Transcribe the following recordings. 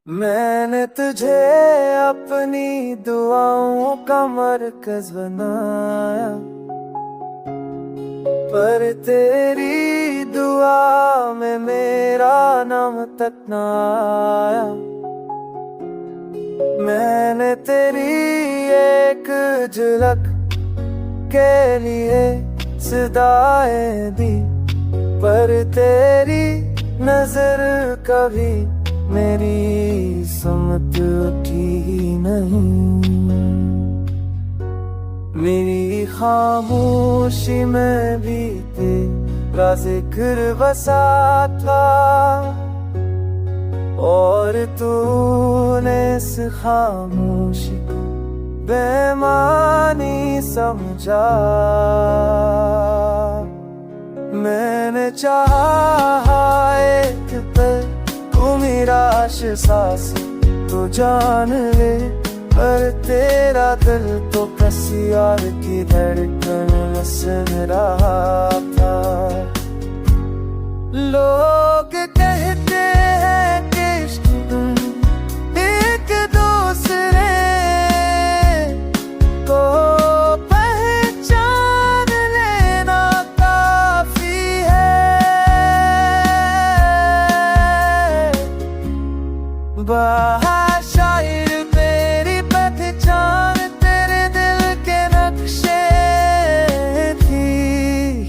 मैंने तुझे अपनी दुआओं का मरकज बनाया, पर तेरी दुआ में मेरा नाम तक ना आया। मैंने तेरी एक झलक के लिए सदाएं दी, पर तेरी नजर कभी मेरी समझ की नहीं। मेरी खामोशी में भी तेरा जिक्र बसा था, और तूने इस खामोशी को बेमानी समझा। मैंने चाहा एक पल तू मेरा सांस तो जान ले, पर तेरा दिल तो किसी और की धड़कन में सुन रहा था। लोग कहते हैं कि इश्क तुम एक दूसरे को पहचान लेना काफी है। शायर मेरी पहचान तेरे दिल के नक्शे थी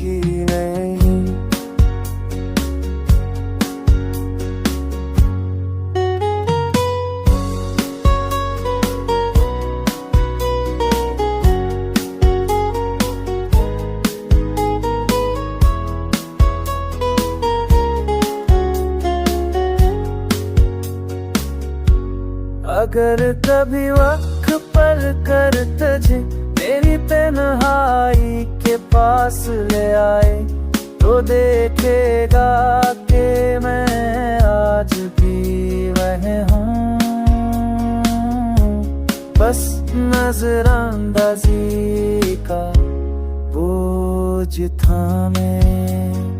ही नहीं। अगर कभी वक्त पर कर तुझे मेरी तन्हाई के पास ले आए, तो देखेगा कि मैं आज भी वह हूँ। बस नजरअंदाजी का बोझ था मैं।